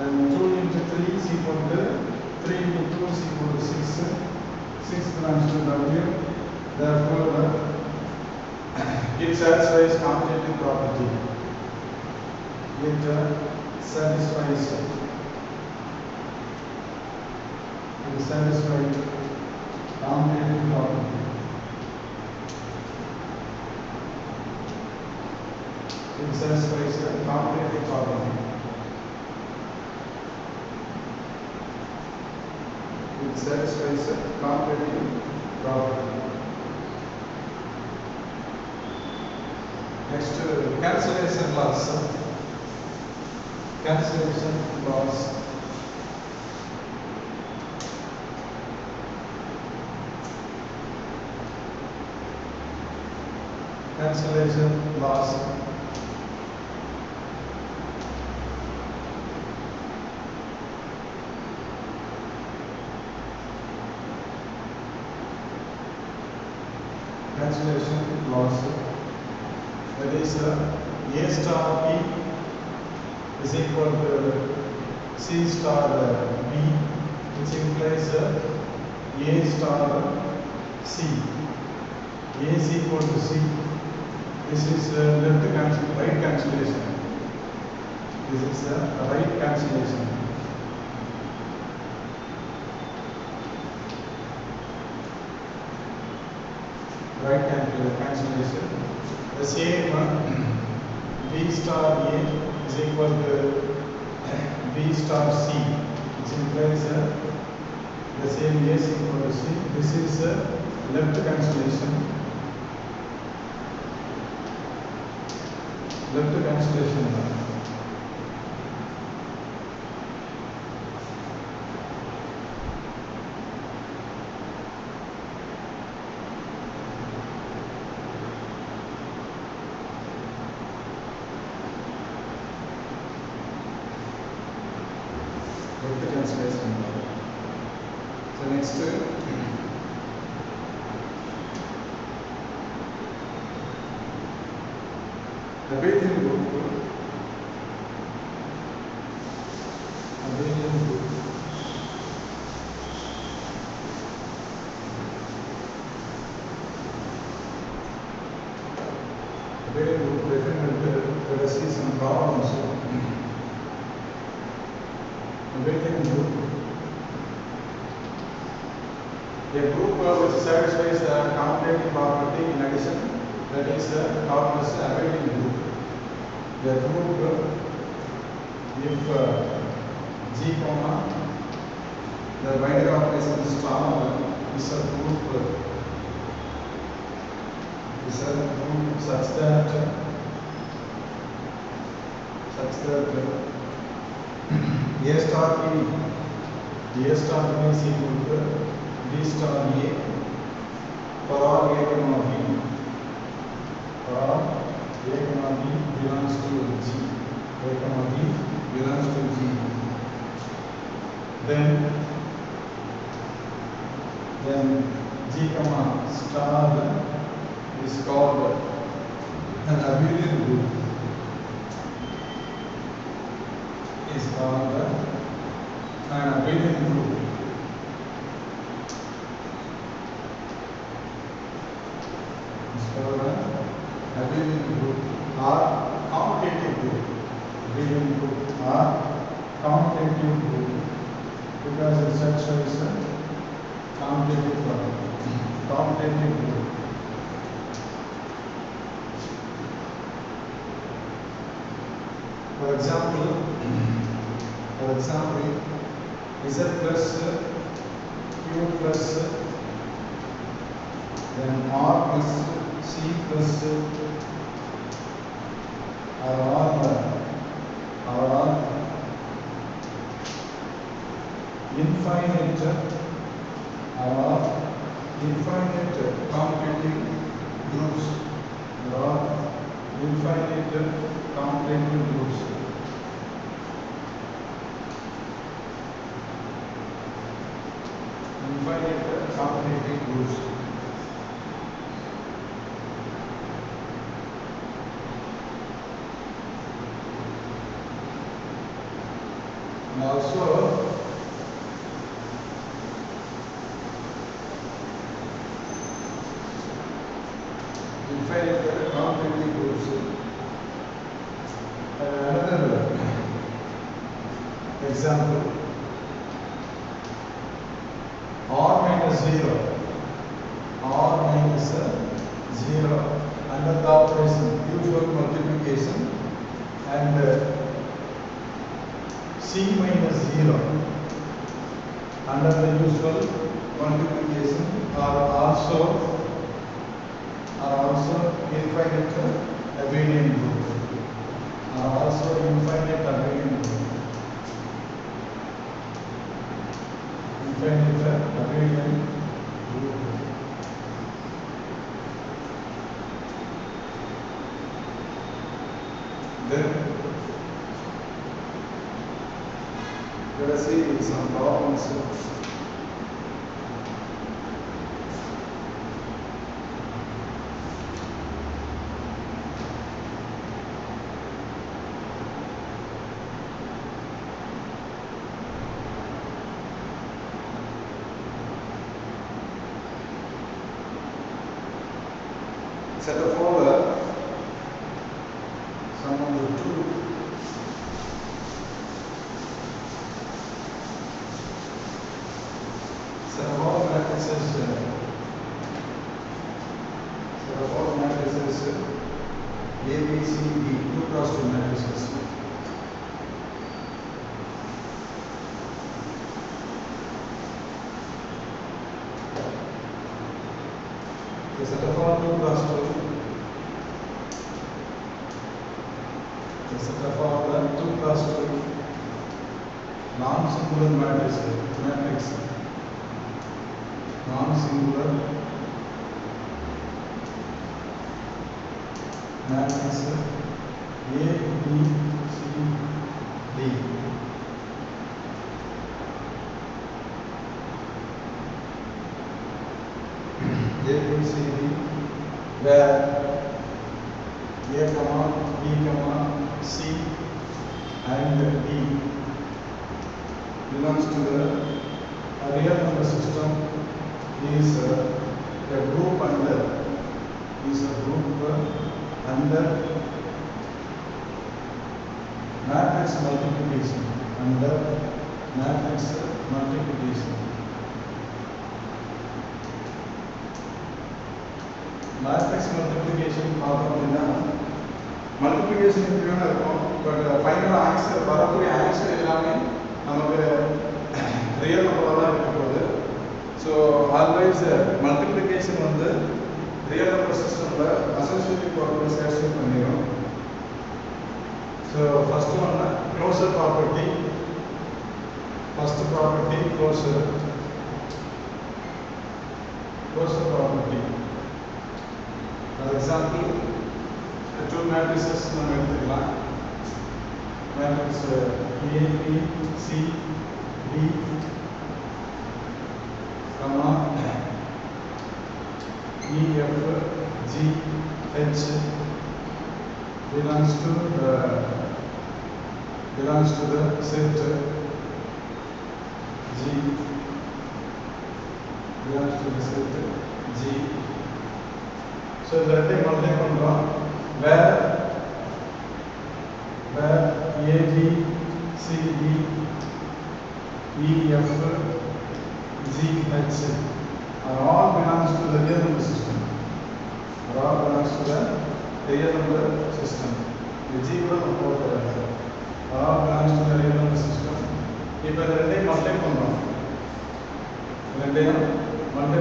Then 2 into 3 is equal to 3 into 2 is equal to 6. 6 belongs to W. Therefore, it satisfies commutative property. It satisfies commutative property. It satisfies the commutative property. It satisfies the commutative property. Next, cancellation loss. Cancellation loss. Cancellation loss. Cancellation loss. That is A star P is equal to C star B, which implies A star C. A is equal to C. This is right cancellation. This is right cancellation. Right cancellation. The same B star A is equal to B star C, which implies the same A is equal to C. This is left cancellation. Left cancellation. So next, the Bayesian group. Let us see some problems. The Bayesian group. A group which satisfies the commutative property in addition, that is called as a Bayesian group. The group, if G, the binary operation star is a group such that A star P is equal to B star A for all A comma B. For all A comma B belongs to G. A comma B belongs to G. Then G comma star is called an abelian group. Is called an abelian group. Abelian group or commutative group. Abelian group or commutative group, because it satisfies a commutative property. Commutative group. For example, Z plus Q plus then R plus C plus are all infinite commutative groups. They are infinite commutative groups. Infinite commutative groups. and also infinite complementary groups. Another example, r minus 0, r minus 0 under the operation usual multiplication, and c minus 0 under the usual multiplication are also infinite abelian group. Are also infinite abelian group. Infinite abelian group. Then let us see some problems. Set of all sum of the two set of all matrices A, B, C, D, 2 cross 2 matrices. The set of all 2 cross 2. The set of all 2 cross 2 non-singular matrix. Non-singular matrix A, B, C, D. A, B, C, D, where A, B, C and D belongs to the real number system. Is a group under matrix multiplication. Matrix multiplication பார்த்தோம்னா multiplication இப்படியும் இருக்கும். But final answer வரக்கூடிய answer எல்லாமே நமக்கு real நம்பராக தான் இருக்க போகுது. ஸோ ஆல்வேஸ் மல்டிப்ளிகேஷன் வந்து ரியல் நம்பர் சிஸ்டமில் அசோசியேட்டிவ் ப்ராப்பர்ட்டி சாட்டிஸ்ஃபை பண்ணிடும். ஸோ ஃபர்ஸ்ட் ஒன்று closer property. First property closer property. For example 2 matrices நம்ம எடுத்துக்கலாம். Matrix A, B, C, D, E, F, G, H belongs to the set G. Belongs to the set G. So that they multiply பண்றோம் where A, B, C, D, E, F, G, H are all belongs to the real number system. The G கூட நம்ம போடுறோம். all belongs to the real number system. இப்போ இந்த ரெண்டையும் multiply பண்றோம்.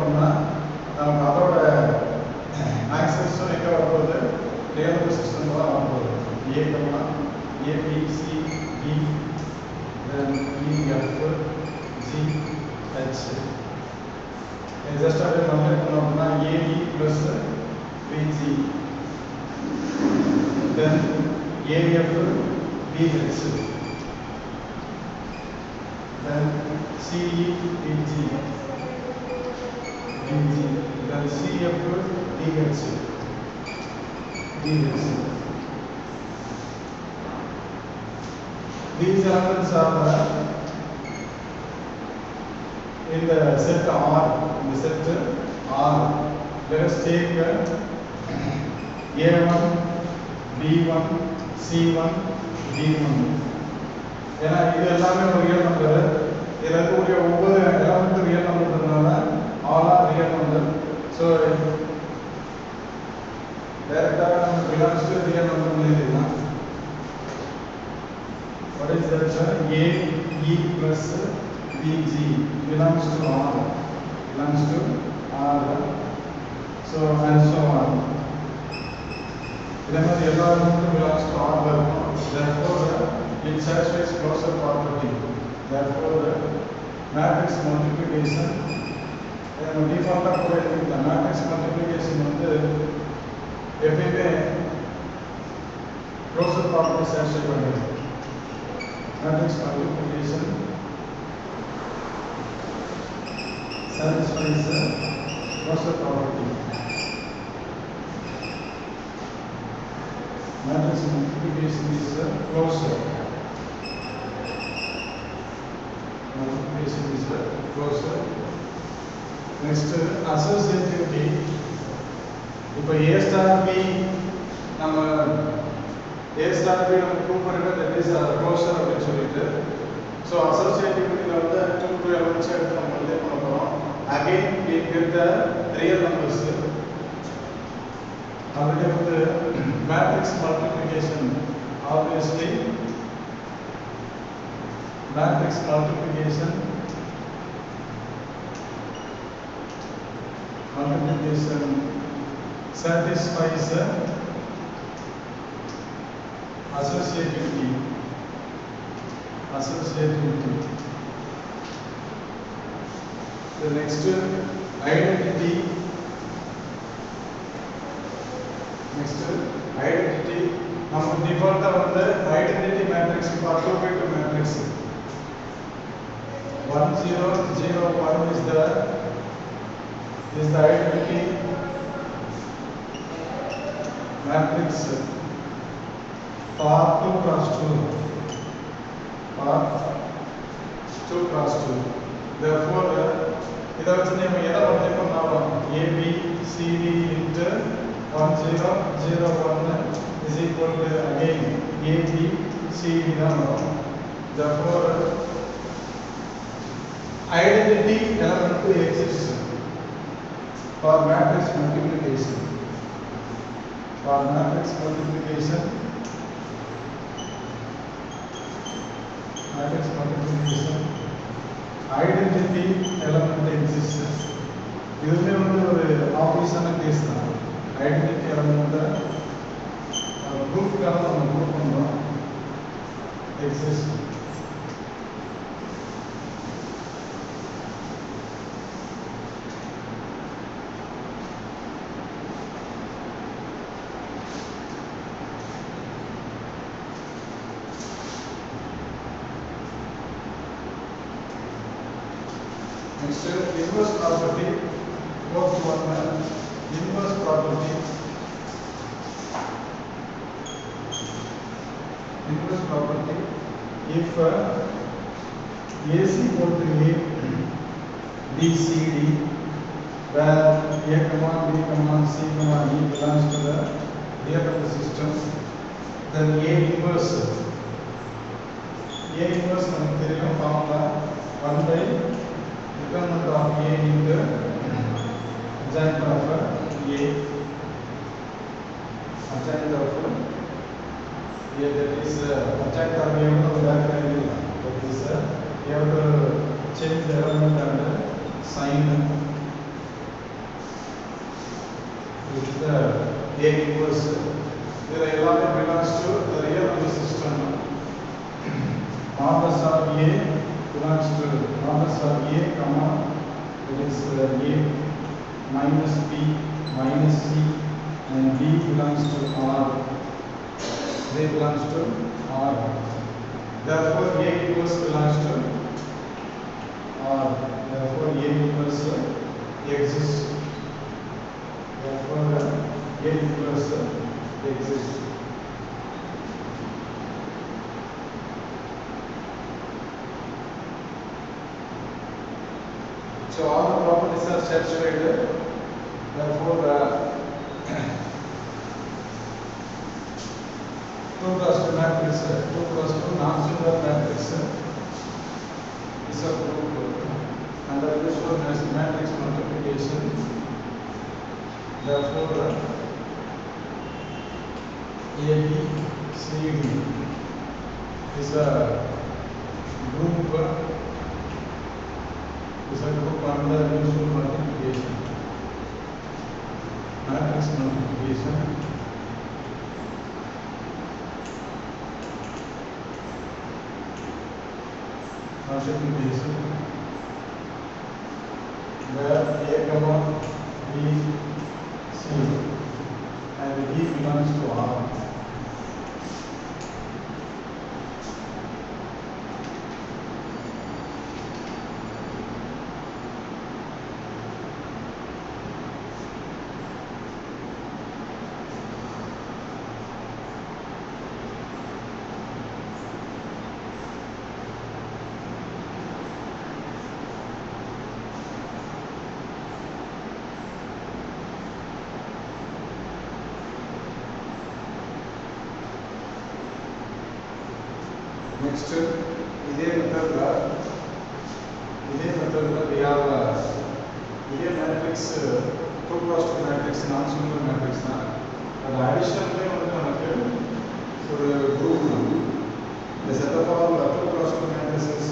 பண்ணா நமக்கு அதோட ஆக்சஸும் எங்க வரப்போகுது? ரியல் நம்பர் சிஸ்டம் தான் வரப்போகுது. A, B, C, D, then E, F, G, H. Just அப்படியே மல்டிப்ளை பண்ணோம்னா AD plus BG, then AF, BH, then CE, BG, then CF, DH. these elements are in the set R. In the set R, let us take A1, B1, C1, D1. ஏன்னா இது எல்லாமே ஒரு real number. இதில் இருக்கக்கூடிய ஒவ்வொரு எலமெண்ட்டும் real நம்பர்ன்றதுனால all are real number. So டைரக்டாக நம்ம பிலாங்ஸ் டு ரியல் நம்பர் எழுதிடலாம். What is that? A, E plus BG belongs to R. Belongs to R. So and so on. Remember, the element belongs to R. Therefore, it satisfies closure property. Therefore, matrix multiplication. Default the matrix multiplication வந்து எப்பயுமே closure property satisfy பண்ணுது. Matrix multiplication satisfies the closure property. Matrix multiplication is closure. Multiplication is closure. Next, associativity. இப்போ A star B நம்ம A star B நம்ம prove பண்ணிட்டோம், that is closure அப்படின்னு சொல்லிட்டு. So அசோசியேட்டிவிட்டியில் வந்து 2 elements எடுத்து நம்ம வந்து பண்ண போகிறோம். Again we get the real numbers. Already வந்து matrix multiplication, obviously matrix multiplication satisfies associativity. The next identity. நம்ம டிஃபால்ட்டா வந்து identity matrix perfect matrix 1 0 0 1 is the identity matrix for 2 cross 2. Therefore, இதை வச்சு நம்ம எதை மல்டிப்ளை பண்ணலாம்? AB CD into 1 0 0 1 is equal to again AB CD தான் வரும். Therefore, identity element exists for matrix multiplication. Identity element exists. இதுவுமே வந்து ஒரு ஆப்வியஸான கேஸ் தான். ஐடென்டிட்டி எலமெண்ட் ப்ரூஃப்காக நம்ம ப்ரூவ் பண்ணுறோம் exist. Next, inverse property. Fourth one, inverse property. If AC equal to A, B, C, D, where A, B, C, D belongs to the real of the system, then A inverse நமக்கு தெரியும் formula 1 by determinant of A into adjoint of A, adjoint of A, that is adjoint of A into that is you have to change the element and sign with the A inverse. There எல்லாமே belongs to the real of the system. Modulus of A belongs to modulus of A, comma, it is A minus B minus C, and B belongs to R. They belongs to R. Therefore, A inverse belongs to R. Therefore, A inverse exists. Therefore, A inverse exists. So all the properties are satisfied. Therefore, 2 cross 2 matrix, 2 cross 2 non-singular matrix is a group under usual matrix multiplication. Therefore, A, B, C, D is a group under usual multiplication. Matrix multiplication. Multiplication where A, comma B, C and D belongs to R. Next, இதே மெத்தட்ல we have இதே matrix 2 cross 2 matrix நான் singular matrix தான். அது அடிஷனலே வந்து நமக்கு ஒரு group the set of all 2 cross 2 matrices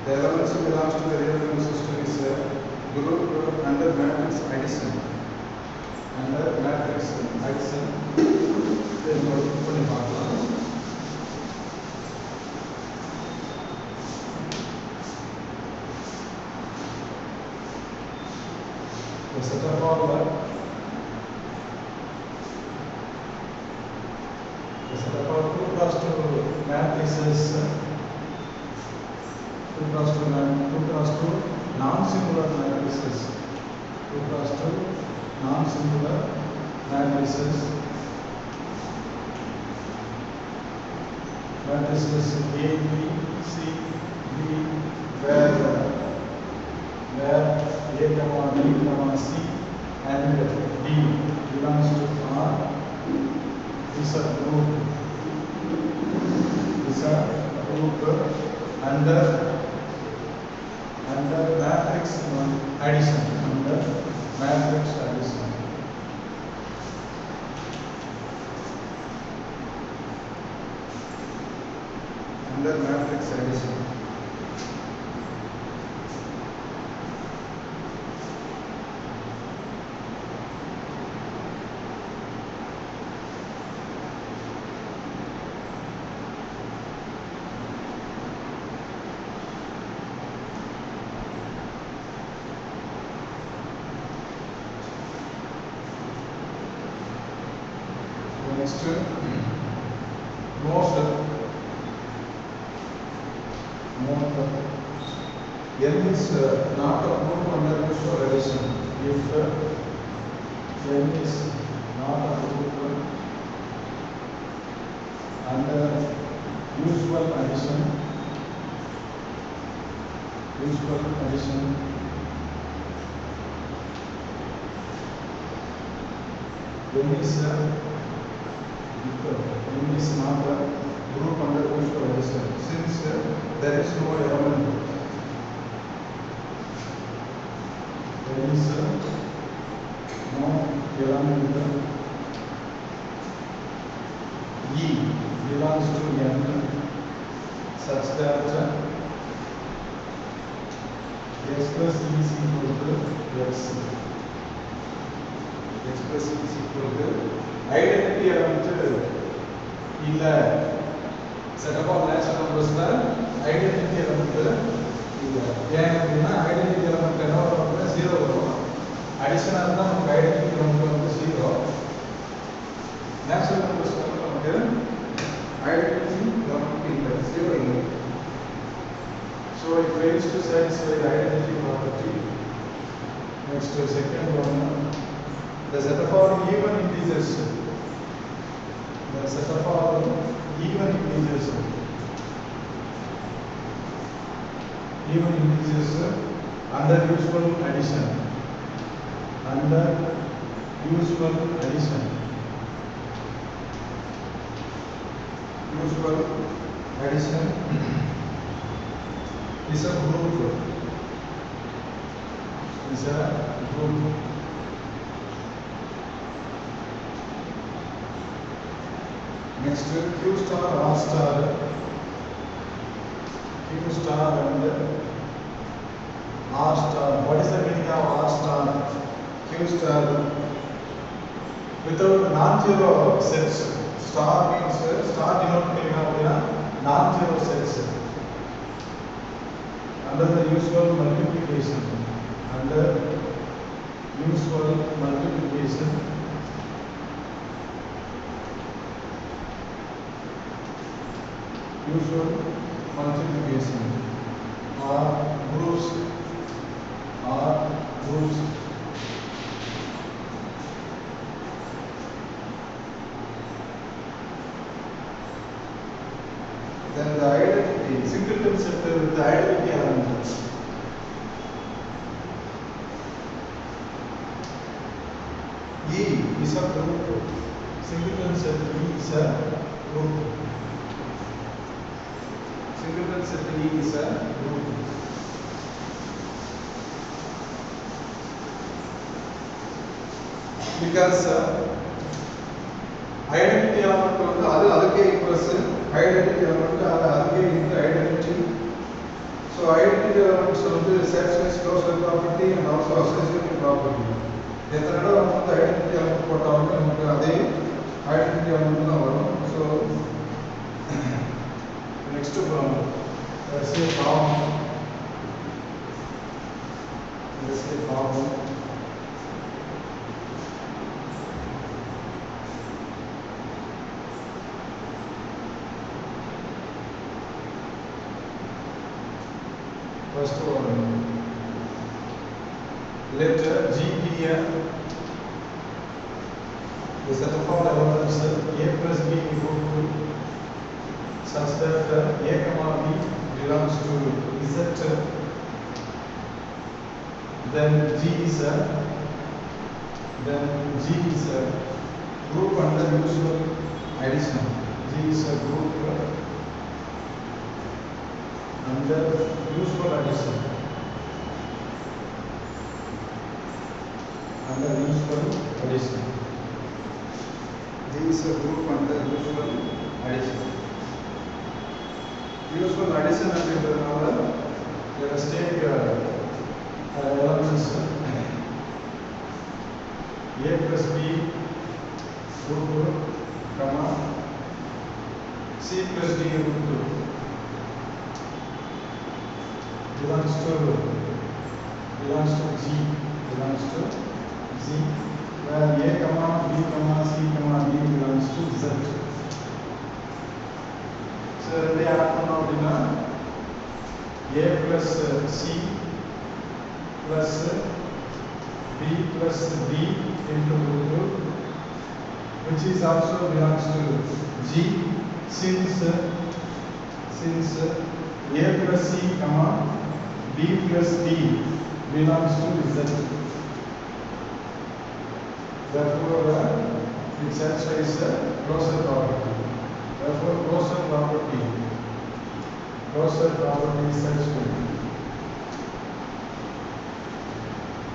the elements belongs to the real number system is group under matrix addition. Under matrix addition பண்ணி பார்க்கலாம். The set of all 2 cross 2 matrices 2 cross 2 non-singular matrices 2 cross 2 non-singular matrices matrices A, B, C, D, where A, B, C and D belongs to R. These are group under matrix addition. Under matrix addition. Under matrix addition. Next, mode N is not a group under usual addition. If N is not a group under usual addition, N is not a group under usual addition. Since there is no element, there is no element E belongs to N such that x plus E is equal to x. X plus E is equal to identity element இல்ல set of all natural numbers identity element இல்ல. ஏன் அப்படின்னா identity element என்ன வரும்? 0 வரும். அடிஷனா இருந்தா நமக்கு identity element வந்து 0. natural numbers நமக்கு identity element இல்ல, 0 இல்ல. So it fails to satisfy the identity property. Next, second one, the set of all even integers. The set of all even integers even integers under useful addition. Under useful addition. Useful addition is a group. Is a group. Next, Q star, R star. Q star and R star. What is the meaning of R star? Q star without non-zero sets. Star means star denoting non-zero sets. Under the usual multiplication. Under usual multiplication. Usual multiplication or groups. Then the identity, singleton set with the identity elements. E is a group. Singleton set E is a group. Singleton set E is a group. Because identity element வந்து அதுக்கே equals identity element அதுக்கே இந்த identity. So identity elements வந்து satisfies closure property and also associative property. எத்தனை தடவை நம்ம வந்து identity element போட்டாலும் நமக்கு அதே identity element தான் வரும். So next problem. Let's say problem. First one. Let G be a set of all elements A plus B equal to such that A comma B belongs to Z. Then G is a group under usual addition. G is a group under useful addition. Under useful addition. G is a group under useful addition. Useful addition அப்படின்றதுனால let us take elements A plus B group comma C plus D group belongs to G, where A comma B comma C comma D belongs to Z. So they add பண்ணோம் அப்படின்னா A plus C plus B plus D into group, which is also belongs to G, since A plus C comma B plus D belongs to Z. Therefore, it satisfies the closure property. Therefore, closure property is satisfied.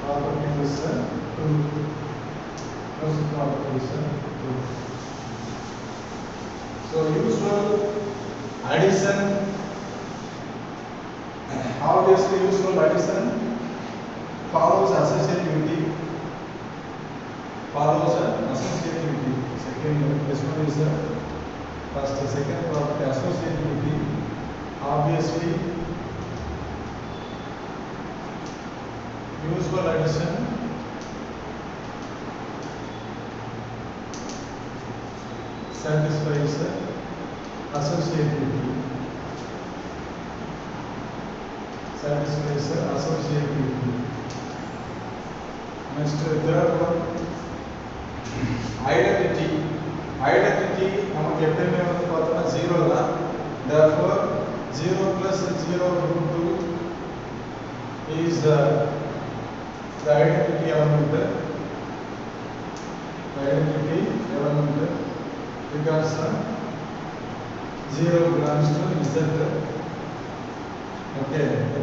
Property is true. Closure property is true. So, usual addition. Obviously, useful addition follows associativity. Second, this one is first, second property, associativity. Obviously, useful addition satisfies associativity. Next, third one, identity. நமக்கு எப்பவுமே வந்து பார்த்தோம்னா 0 தான். Therefore 0 plus 0 root 2 is the identity element. The identity element because 0 belongs to Z. Okay, next.